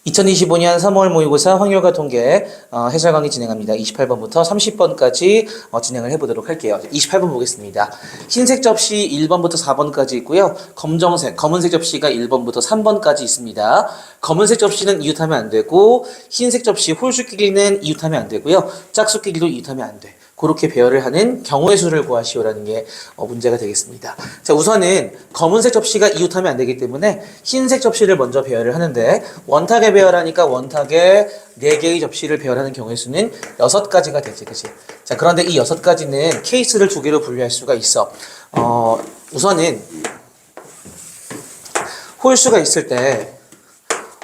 2025년 3월 모의고사 확률과 통계 해설 강의 진행합니다. 28번부터 30번까지 진행을 해보도록 할게요. 28번 보겠습니다. 흰색 접시 1번부터 4번까지 있고요. 검은색 접시가 1번부터 3번까지 있습니다. 검은색 접시는 이웃하면 안 되고 흰색 접시 홀수 끼기는 이웃하면 안 되고요. 짝수 끼기도 이웃하면 안 돼. 그렇게 배열을 하는 경우의 수를 구하시오라는 게 문제가 되겠습니다. 자, 우선은 검은색 접시가 이웃하면 안 되기 때문에 흰색 접시를 먼저 배열을 하는데 원탁에 배열하니까 원탁에 4개의 접시를 배열하는 경우의 수는 6가지가 되지, 그치? 자, 그런데 이 6가지는 케이스를 2개로 분류할 수가 있어. 우선은 홀수가 있을 때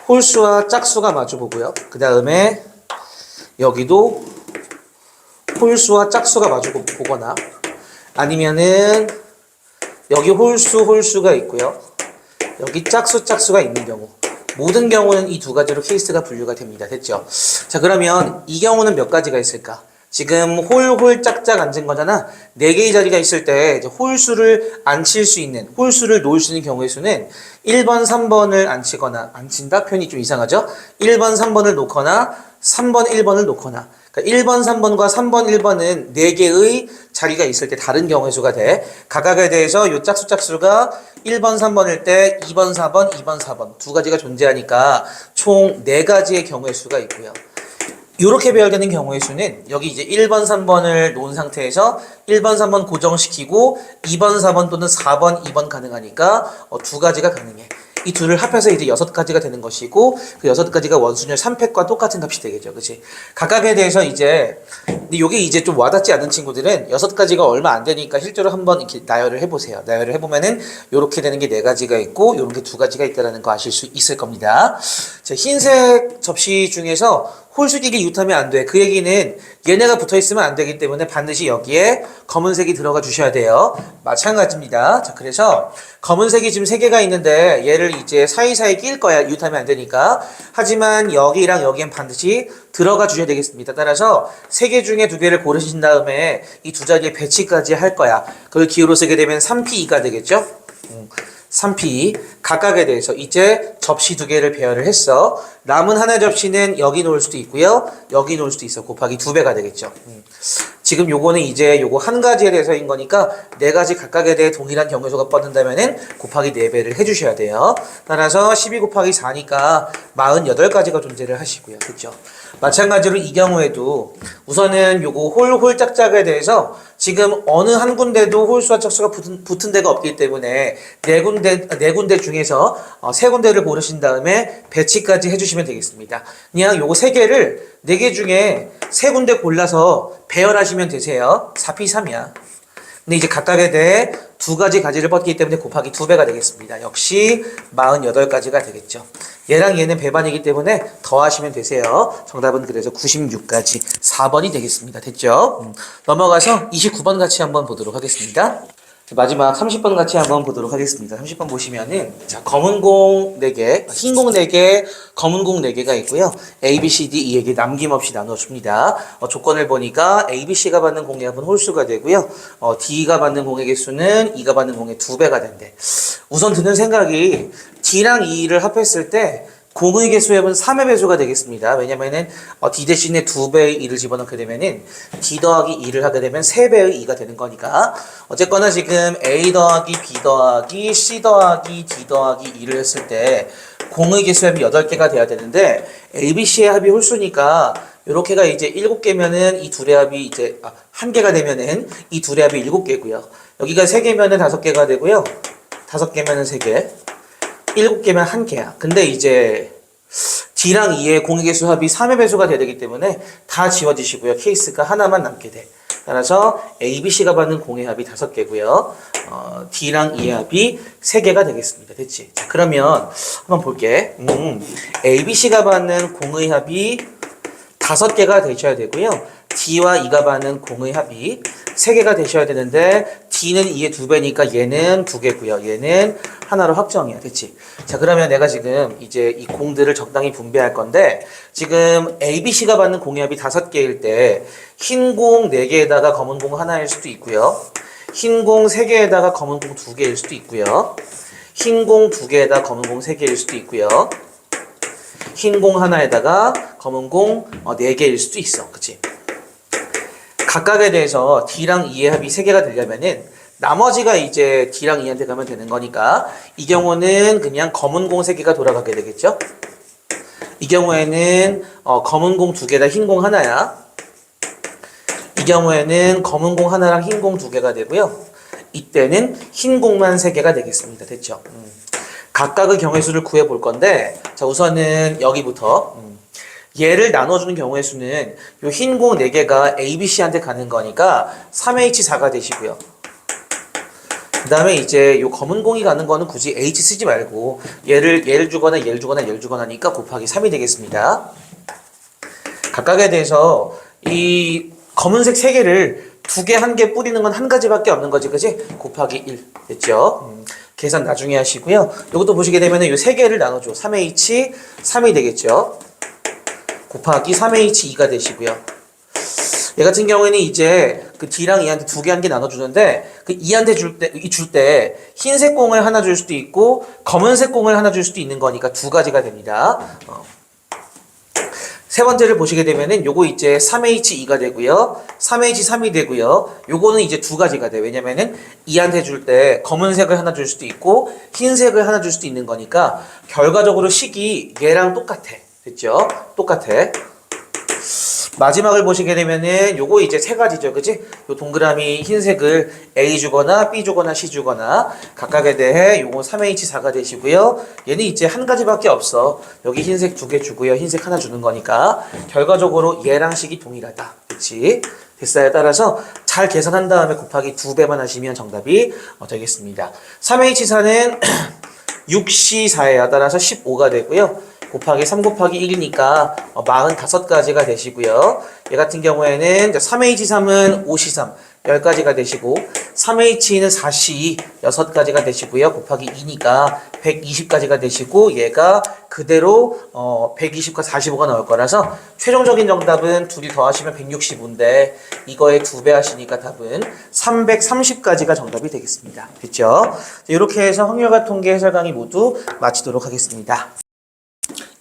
홀수와 짝수가 마주보고요. 그 다음에 여기도 홀수와 짝수가 마주 보거나 아니면은 여기 홀수가 있고요. 여기 짝수가 있는 경우 모든 경우는 이 2가지로 케이스가 분류가 됩니다. 됐죠? 자, 그러면 이 경우는 몇 가지가 있을까? 지금 홀 짝짝 앉은 거잖아. 4개의 자리가 있을 때 이제 홀수를 앉힐 수 있는 홀수를 놓을 수 있는 경우의 수는 1번, 3번을 앉히거나 앉힌다 표현이 좀 이상하죠? 1번, 3번을 놓거나 3번, 1번을 놓거나 그러니까 1번, 3번과 3번, 1번은 4개의 자리가 있을 때 다른 경우의 수가 돼. 각각에 대해서 요 짝수가 1번, 3번일 때 2번, 4번, 2번, 4번 2가지가 존재하니까 총 4가지의 경우의 수가 있고요. 이렇게 배열되는 경우의 수는 여기 이제 1번, 3번을 놓은 상태에서 1번, 3번 고정시키고 2번, 4번 또는 4번, 2번 가능하니까 2가지가 가능해. 이 둘을 합해서 이제 6가지가 되는 것이고 그 6가지가 원순열 3팩과 똑같은 값이 되겠죠. 그치? 각각에 대해서 이제 근데 요게 이제 좀 와닿지 않은 친구들은 6가지가 얼마 안 되니까 실제로 한번 이렇게 나열을 해보세요. 나열을 해보면은 요렇게 되는 게 4가지가 있고 요런 게 2가지가 있다는 거 아실 수 있을 겁니다. 자, 흰색 접시 중에서 홀수기기 이웃하면 안 돼. 그 얘기는 얘네가 붙어 있으면 안 되기 때문에 반드시 여기에 검은색이 들어가 주셔야 돼요. 마찬가지입니다. 자, 그래서 검은색이 지금 3개가 있는데 얘를 이제 사이사이 낄 거야. 이웃하면 안 되니까. 하지만 여기랑 여기엔 반드시 들어가 주셔야 되겠습니다. 따라서 3개 중에 2개를 고르신 다음에 이 2자리에 배치까지 할 거야. 그걸 기호로 쓰게 되면 3P2가 되겠죠? 3P 각각에 대해서 이제 접시 2개를 배열을 했어. 남은 하나의 접시는 여기 놓을 수도 있고요. 여기 놓을 수도 있어. 곱하기 2배가 되겠죠. 지금 요거는 이제 요거 한 가지에 대해서인 거니까 4가지 각각에 대해 동일한 경우수가 뻗는다면은 곱하기 4배를 해주셔야 돼요. 따라서 12 곱하기 4니까 48가지가 존재를 하시고요. 그렇죠? 마찬가지로 이 경우에도 우선은 요거 홀 짝짝에 대해서 지금 어느 한 군데도 홀수와 짝수가 붙은 데가 없기 때문에 4군데 중에서 3군데를 고르신 다음에 배치까지 해주시면 되겠습니다. 그냥 요거 3개를 4개 중에 3군데 골라서 배열하시면 되세요. 4P3이야. 근데 이제 각각에 대해 2가지 가지를 뻗기 때문에 곱하기 2배가 되겠습니다. 역시 48가지가 되겠죠. 얘랑 얘는 배반이기 때문에 더하시면 되세요. 정답은 그래서 96가지 4번이 되겠습니다. 됐죠? 넘어가서 29번 같이 한번 보도록 하겠습니다. 마지막 30번 같이 한번 보도록 하겠습니다. 30번 보시면은 자, 검은 공 4개, 흰 공 4개, 검은 공 4개가 있고요. A, B, C, D, E에게 남김없이 나눠줍니다. 조건을 보니까 A, B, C가 받는 공의 합은 홀수가 되고요. D가 받는 공의 개수는 E가 받는 공의 2배가 된대. 우선 드는 생각이 D랑 E를 합했을 때 공의 개수의 합은 3의 배수가 되겠습니다. 왜냐면은 D 대신에 2배의 2를 집어넣게 되면은 D 더하기 2를 하게 되면 3배의 2가 되는 거니까 어쨌거나 지금 A 더하기 B 더하기 C 더하기 D 더하기 2를 했을 때 공의 개수의 합이 8개가 돼야 되는데 A, B, C의 합이 홀수니까 요렇게가 이제 7개면은 이 둘의 합이 이제 1개가 되면은 이 둘의 합이 7개고요. 여기가 3개면은 5개가 되고요. 5개면은 3개. 7개면 1개야. 근데 이제 D랑 E의 공의 개수 합이 3의 배수가 돼야 되기 때문에 다 지워지시고요. 케이스가 하나만 남게 돼. 따라서 A, B, C가 받는 공의 합이 5개고요. D랑 E의 합이 3개가 되겠습니다. 됐지? 자, 그러면 한번 볼게. A, B, C가 받는 공의 합이 5개가 되셔야 되고요. D와 E가 받는 공의 합이 3개가 되셔야 되는데 D는 E의 2배니까 얘는 2개고요. 얘는 하나로 확정이야. 됐지? 자, 그러면 내가 지금 이제 이 공들을 적당히 분배할 건데 지금 A, B, C가 받는 공의 합이 5개일 때 흰 공 4개에다가 검은 공 하나일 수도 있고요. 흰 공 3개에다가 검은 공 2개일 수도 있고요. 흰 공 2개에다 검은 공 3개일 수도 있고요. 흰 공 하나에다가 검은 공 4개일 수도 있어. 그치? 각각에 대해서 D랑 E의 합이 3개가 되려면은 나머지가 이제 D랑 E한테 가면 되는 거니까 이 경우는 그냥 검은 공 3개가 돌아가게 되겠죠? 이 경우에는 검은 공 2개다 흰 공 하나야. 이 경우에는 검은 공 하나랑 흰 공 2개가 되고요. 이때는 흰 공만 3개가 되겠습니다. 됐죠? 각각의 경우의 수를 구해 볼 건데 자 우선은 여기부터 얘를 나눠주는 경우의 수는 요 흰 공 4개가 A, B, C한테 가는 거니까 3H4가 되시고요. 그 다음에 이제 요 검은 공이 가는 거는 굳이 H 쓰지 말고 얘를 주거나 얘를 주거나 얘를 주거나 하니까 곱하기 3이 되겠습니다. 각각에 대해서 이 검은색 3개를 2개, 1개 뿌리는 건 한 가지밖에 없는 거지, 그지? 곱하기 1 됐죠? 계산 나중에 하시고요. 이것도 보시게 되면은 요 3개를 나눠줘. 3H, 3이 되겠죠? 곱하기 3H2가 되시고요. 얘 같은 경우에는 이제 그 D랑 E한테 2개, 1개 나눠주는데 그 E한테 줄 때 흰색 공을 하나 줄 수도 있고 검은색 공을 하나 줄 수도 있는 거니까 2가지가 됩니다. 세 번째를 보시게 되면은 요거 이제 3H2가 되고요. 3H3이 되고요. 요거는 이제 2가지가 돼. 왜냐면은 E한테 줄 때 검은색을 하나 줄 수도 있고 흰색을 하나 줄 수도 있는 거니까 결과적으로 식이 얘랑 똑같아. 됐죠? 똑같아. 마지막을 보시게 되면은 요거 이제 3가지죠. 그치? 요 동그라미 흰색을 A 주거나 B 주거나 C 주거나 각각에 대해 요거 3H4가 되시고요. 얘는 이제 한 가지밖에 없어. 여기 흰색 2개 주고요. 흰색 하나 주는 거니까 결과적으로 얘랑 식이 동일하다. 그치? 됐어요. 따라서 잘 계산한 다음에 곱하기 2배만 하시면 정답이 되겠습니다. 3H4는 6C4예요. 따라서 15가 되고요. 곱하기 3 곱하기 1이니까 45가지가 되시고요. 얘 같은 경우에는 3H3은 5C3 10가지가 되시고 3H2는 4C 6가지가 되시고요. 곱하기 2니까 120가지가 되시고 얘가 그대로 120과 45가 나올 거라서 최종적인 정답은 둘이 더하시면 165인데 이거에 2배 하시니까 답은 330가지가 정답이 되겠습니다. 됐죠? 이렇게 해서 확률과 통계 해설 강의 모두 마치도록 하겠습니다.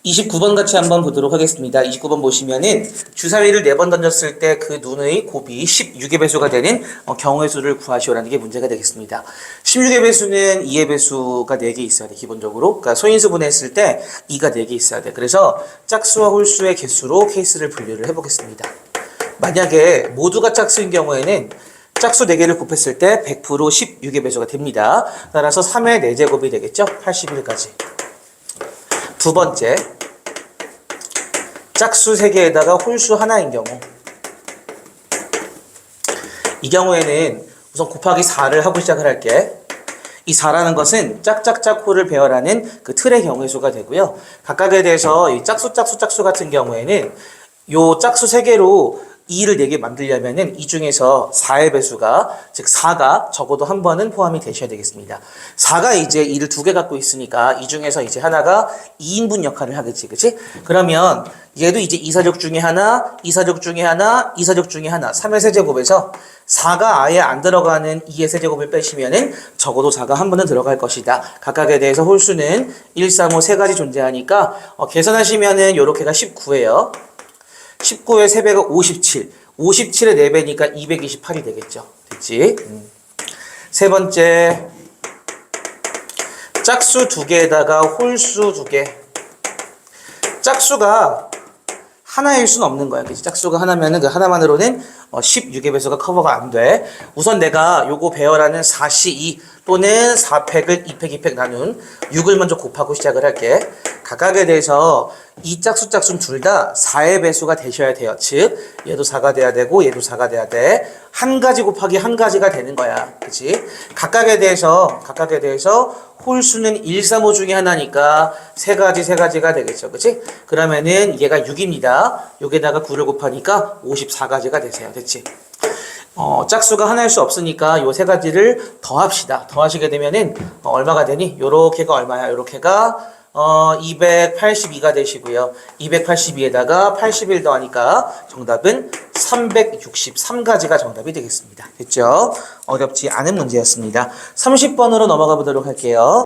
29번 같이 한번 보도록 하겠습니다. 29번 보시면은 주사위를 4번 던졌을 때 그 눈의 곱이 16의 배수가 되는 경우의 수를 구하시오라는 게 문제가 되겠습니다. 16의 배수는 2의 배수가 4개 있어야 돼, 기본적으로. 그러니까 소인수분해 했을 때 2가 4개 있어야 돼. 그래서 짝수와 홀수의 개수로 케이스를 분류를 해보겠습니다. 만약에 모두가 짝수인 경우에는 짝수 4개를 곱했을 때 100% 16의 배수가 됩니다. 따라서 3의 4제곱이 되겠죠? 81까지. 두 번째, 짝수 3개에다가 홀수 하나인 경우. 이 경우에는 우선 곱하기 4를 하고 시작을 할게. 이 4라는 것은 짝짝짝 홀을 배열하는 그 틀의 경우의 수가 되고요. 각각에 대해서 이 짝수 같은 경우에는 요 짝수 3개로 2를 4개 만들려면은 이 중에서 4의 배수가, 즉 4가 적어도 한 번은 포함이 되셔야 되겠습니다. 4가 이제 2를 2개 갖고 있으니까 이 중에서 이제 하나가 2인분 역할을 하겠지, 그치? 그러면 얘도 이제 2사적 중에 하나, 2사적 중에 하나, 2사적 중에 하나, 3의 세제곱에서 4가 아예 안 들어가는 2의 세제곱을 빼시면은 적어도 4가 한 번은 들어갈 것이다. 각각에 대해서 홀수는 1, 3, 5 3가지 존재하니까 계산하시면은 요렇게가 19예요. 19의 3배가 57. 57의 4배니까 228이 되겠죠. 됐지? 세 번째, 짝수 2개에다가 홀수 2개. 짝수가 하나일 수는 없는 거야. 그치? 짝수가 하나면은 그 하나만으로는 16의 배수가 커버가 안 돼. 우선 내가 요거 배열하는 4C2 또는 4팩을 2팩 2팩 나눈 6을 먼저 곱하고 시작을 할게. 각각에 대해서 이 짝수는 둘 다 4의 배수가 되셔야 돼요. 즉 얘도 4가 돼야 되고 얘도 4가 돼야 돼. 한 가지 곱하기 한 가지가 되는 거야. 그치? 각각에 대해서 홀수는 1, 3, 5 중에 하나니까 3가지가 되겠죠. 그치? 그러면은 얘가 6입니다. 여기다가 9를 곱하니까 54가지가 되세요. 됐지? 짝수가 하나일 수 없으니까 요 3가지를 더합시다. 더하시게 되면은 얼마가 되니? 요렇게가 얼마야? 요렇게가 282가 되시고요. 282에다가 81 더하니까 정답은 363가지가 정답이 되겠습니다. 됐죠? 어렵지 않은 문제였습니다. 30번으로 넘어가 보도록 할게요.